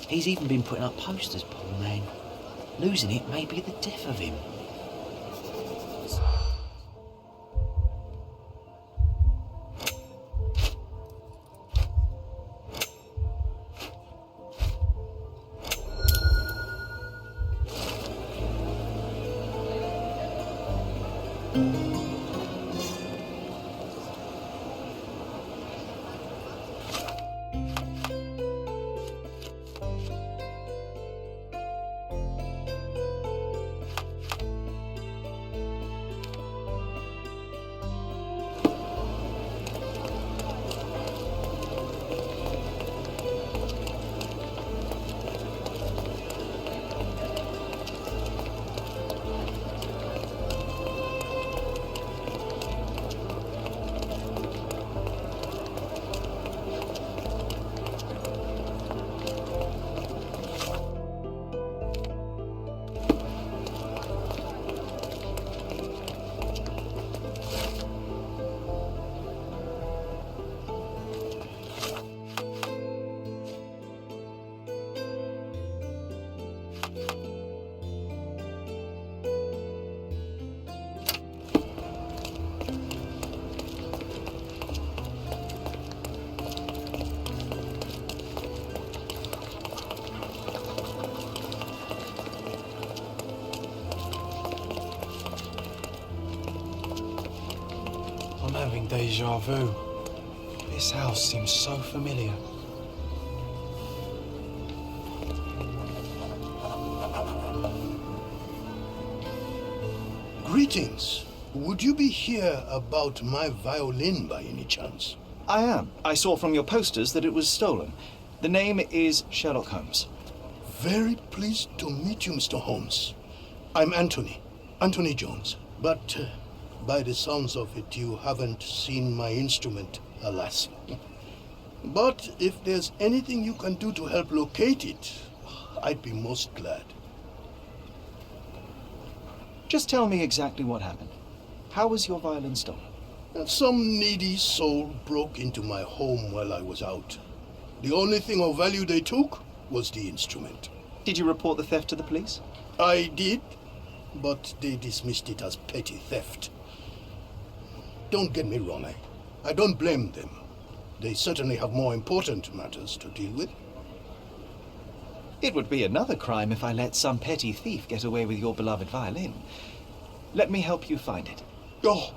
He's even been putting up posters, poor man. Losing it may be the death of him. I'm having deja vu. This house seems so familiar. Greetings. Would you be here about my violin by any chance? I am. I saw from your posters that it was stolen. The name is Sherlock Holmes. Very pleased to meet you, Mr. Holmes. I'm Anthony Jones. But by the sounds of it, you haven't seen my instrument, alas. But if there's anything you can do to help locate it, I'd be most glad. Just tell me exactly what happened. How was your violin stolen? Some needy soul broke into my home while I was out. The only thing of value they took was the instrument. Did you report the theft to the police? I did, but they dismissed it as petty theft. Don't get me wrong, I don't blame them. They certainly have more important matters to deal with. It would be another crime if I let some petty thief get away with your beloved violin. Let me help you find it. Oh,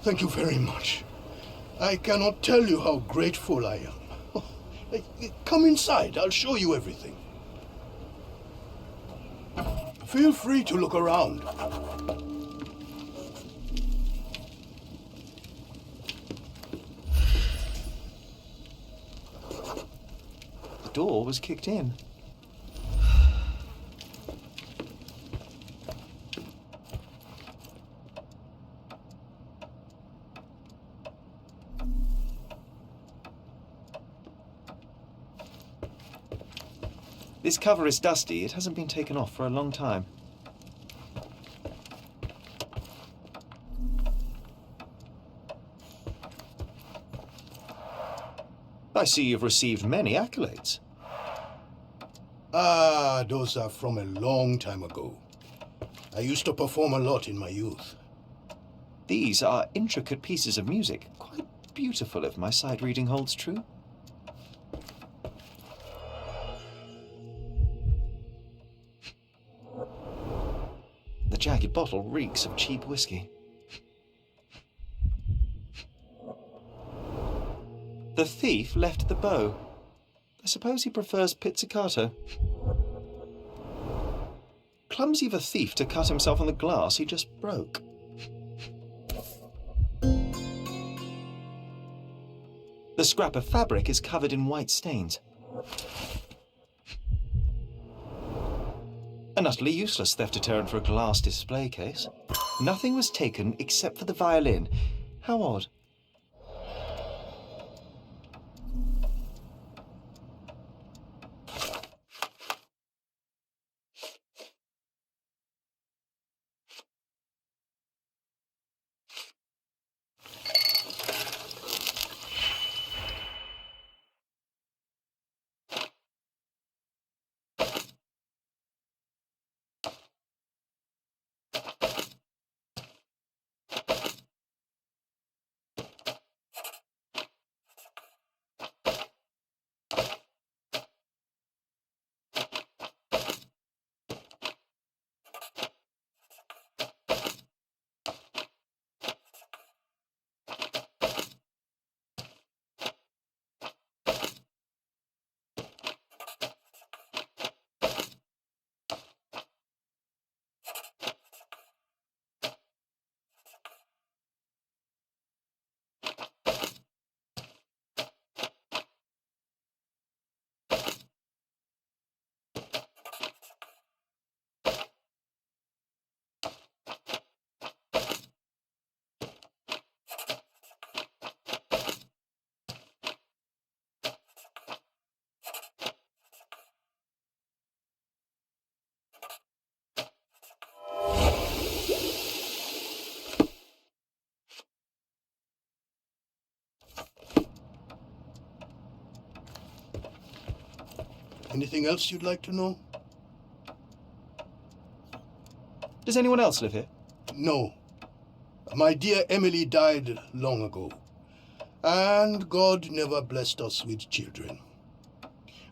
thank you very much. I cannot tell you how grateful I am. Oh, come inside, I'll show you everything. Feel free to look around. The door was kicked in. This cover is dusty. It hasn't been taken off for a long time. I see you've received many accolades. Ah, those are from a long time ago. I used to perform a lot in my youth. These are intricate pieces of music. Quite beautiful if my sight reading holds true. The jagged bottle reeks of cheap whiskey. The thief left the bow. I suppose he prefers pizzicato. Clumsy of a thief to cut himself on the glass he just broke. The scrap of fabric is covered in white stains. An utterly useless theft deterrent for a glass display case. Nothing was taken except for the violin. How odd. Anything else you'd like to know? Does anyone else live here? No. My dear Emily died long ago. And God never blessed us with children.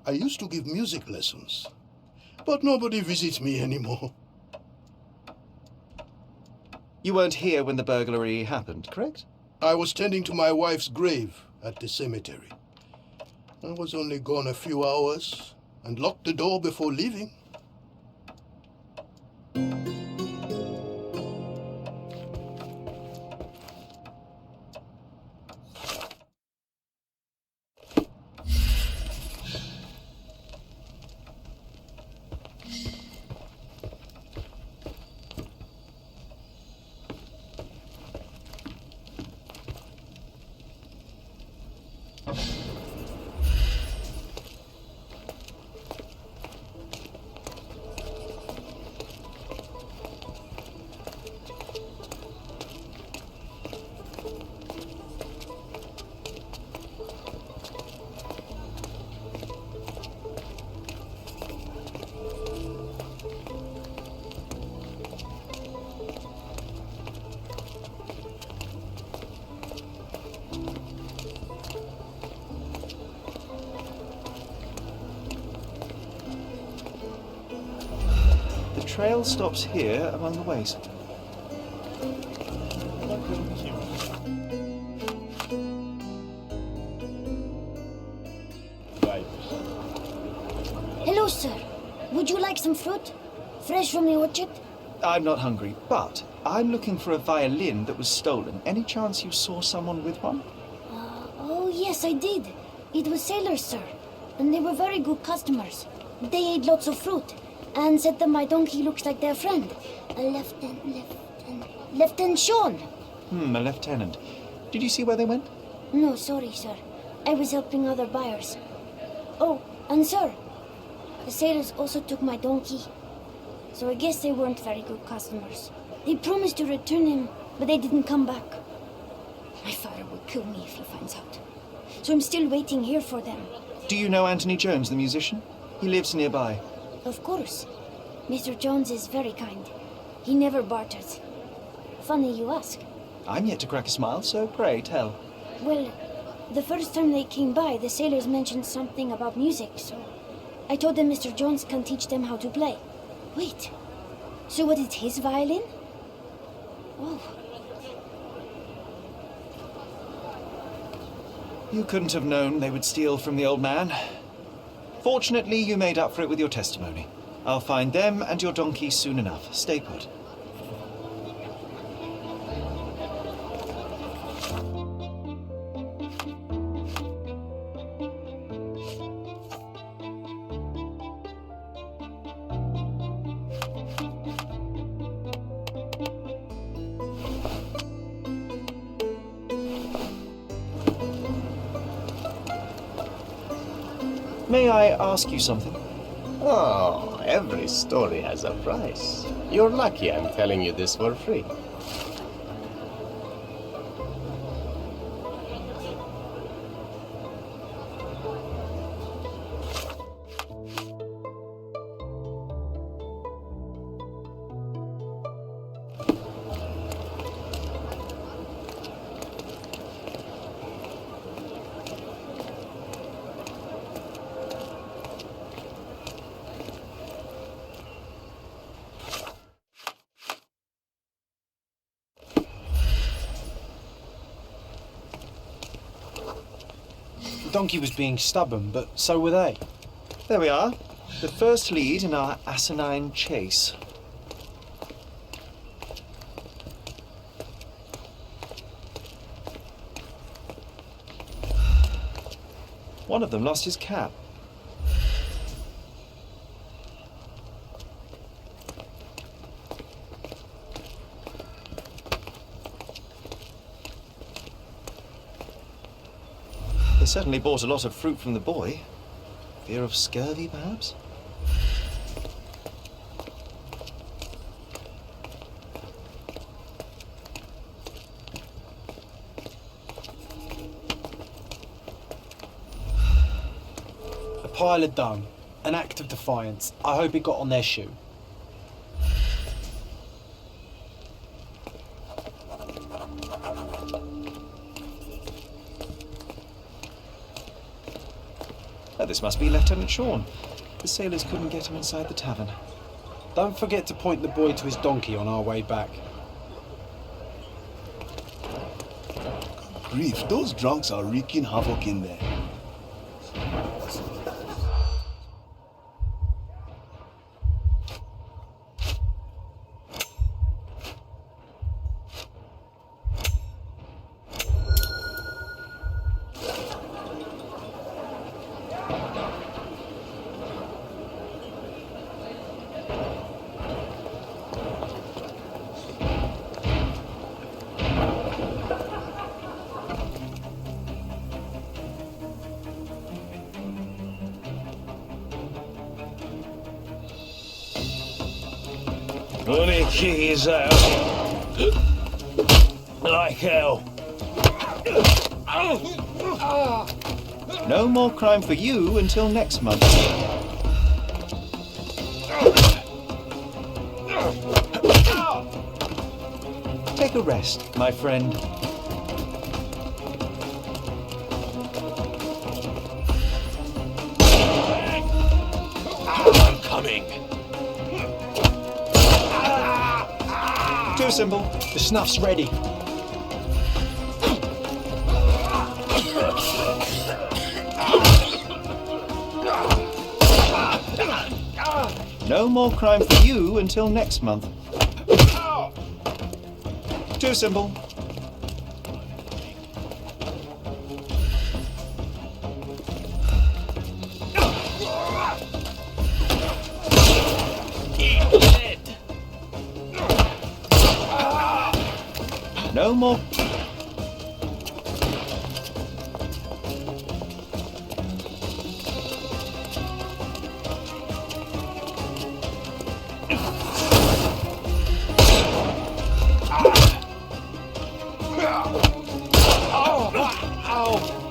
I used to give music lessons, but nobody visits me anymore. You weren't here when the burglary happened, correct? I was tending to my wife's grave at the cemetery. I was only gone a few hours and locked the door before leaving. The trail stops here among the waste. Hello, sir. Would you like some fruit? Fresh from the orchard? I'm not hungry, but I'm looking for a violin that was stolen. Any chance you saw someone with one? Oh, yes, I did. It was sailors, sir. And they were very good customers. They ate lots of fruit and said that my donkey looks like their friend. Lieutenant Shun. A lieutenant. Did you see where they went? No, sorry, sir. I was helping other buyers. Oh, and sir, the sailors also took my donkey. So I guess they weren't very good customers. They promised to return him, but they didn't come back. My father will kill me if he finds out. So I'm still waiting here for them. Do you know Anthony Jones, the musician? He lives nearby. Of course. Mr. Jones is very kind. He never barters. Funny you ask. I'm yet to crack a smile, so pray tell. Well, the first time they came by, the sailors mentioned something about music, so I told them Mr. Jones can teach them how to play. Wait, so was it his violin? Oh. You couldn't have known they would steal from the old man. Fortunately, you made up for it with your testimony. I'll find them and your donkey soon enough. Stay put. May I ask you something? Oh, every story has a price. You're lucky I'm telling you this for free. The donkey was being stubborn, but so were they. There we are. The first lead in our asinine chase. One of them lost his cap. They certainly bought a lot of fruit from the boy. Fear of scurvy, perhaps? A pile of dung. An act of defiance. I hope it got on their shoe. Oh, this must be Lieutenant Sean. The sailors couldn't get him inside the tavern. Don't forget to point the boy to his donkey on our way back. Grief, those drunks are wreaking havoc in there. Gonna kick his out like hell. No more crime for you until next month. Take a rest, my friend. I'm coming. Too simple. The snuff's ready. No more crime for you until next month. Too simple. No more.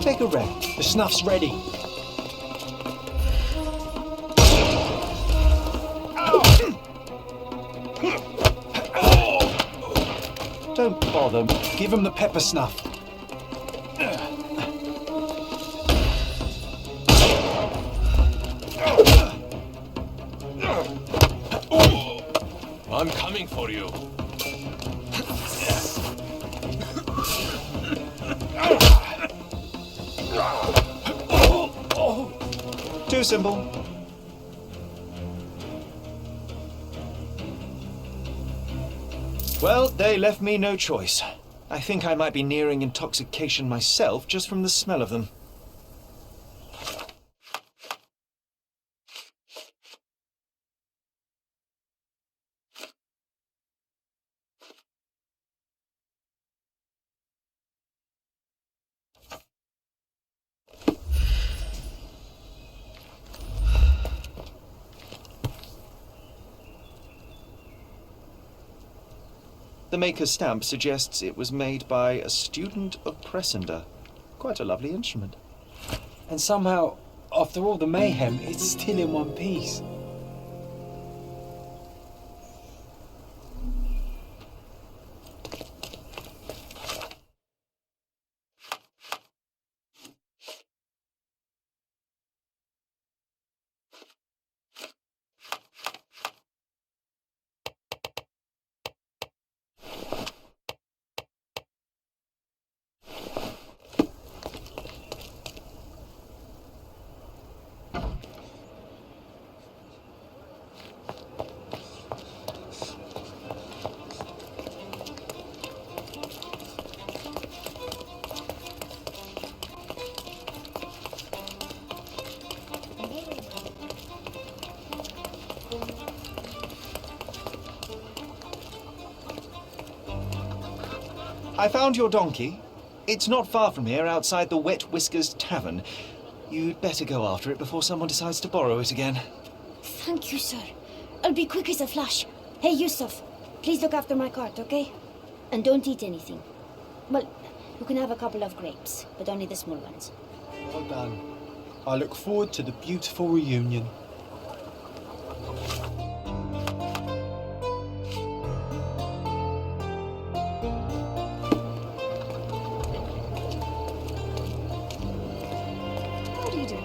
Take a rest. The snuff's ready. Don't bother. Give him the pepper snuff. I'm coming for you. Too simple. Well, they left me no choice. I think I might be nearing intoxication myself just from the smell of them. The maker's stamp suggests it was made by a student of Pressender. Quite a lovely instrument. And somehow, after all the mayhem, it's still in one piece. I found your donkey. It's not far from here, outside the Wet Whiskers Tavern. You'd better go after it before someone decides to borrow it again. Thank you, sir. I'll be quick as a flash. Hey, Yusuf, please look after my cart, okay? And don't eat anything. Well, you can have a couple of grapes, but only the small ones. Well done. I look forward to the beautiful reunion. How do you do?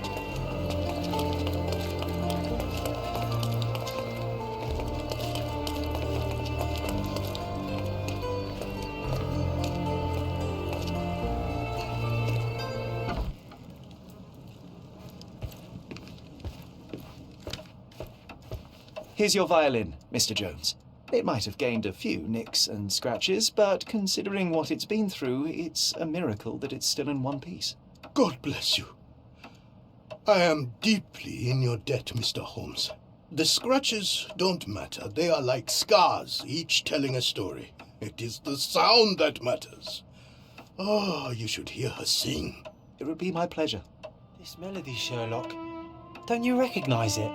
Here's your violin, Mr. Jones. It might have gained a few nicks and scratches, but considering what it's been through, it's a miracle that it's still in one piece. God bless you. I am deeply in your debt, Mr. Holmes. The scratches don't matter. They are like scars, each telling a story. It is the sound that matters. Oh, you should hear her sing. It would be my pleasure. This melody, Sherlock. Don't you recognise it?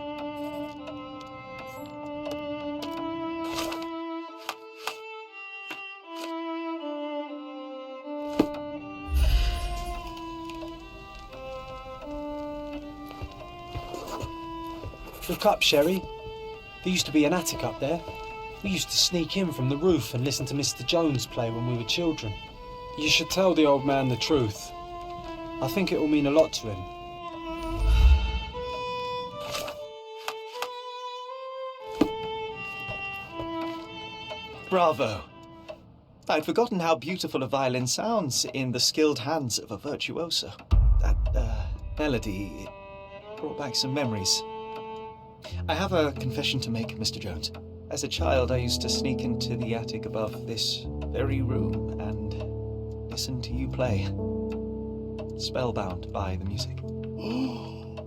Look up, Sherry. There used to be an attic up there. We used to sneak in from the roof and listen to Mr. Jones play when we were children. You should tell the old man the truth. I think it will mean a lot to him. Bravo! I'd forgotten how beautiful a violin sounds in the skilled hands of a virtuoso. That melody, it brought back some memories. I have a confession to make, Mr. Jones. As a child, I used to sneak into the attic above this very room and listen to you play, spellbound by the music. Oh,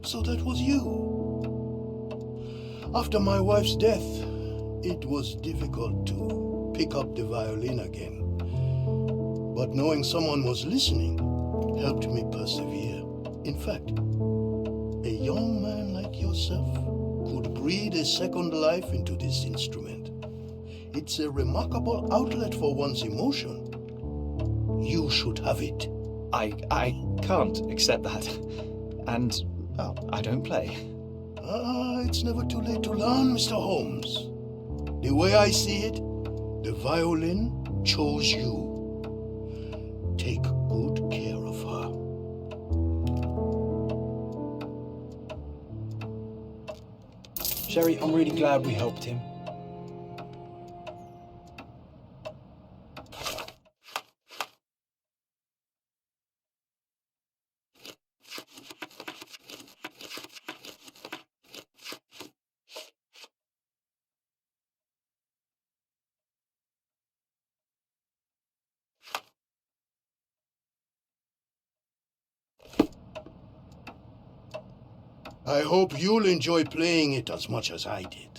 so that was you. After my wife's death, it was difficult to pick up the violin again. But knowing someone was listening helped me persevere. In fact, a young man like yourself could breathe a second life into this instrument. It's a remarkable outlet for one's emotion. You should have it. I can't accept that. And, well, I don't play. It's never too late to learn, Mr. Holmes. The way I see it, the violin chose you. Take good care of her. Sherry, I'm really glad we helped him. I hope you'll enjoy playing it as much as I did.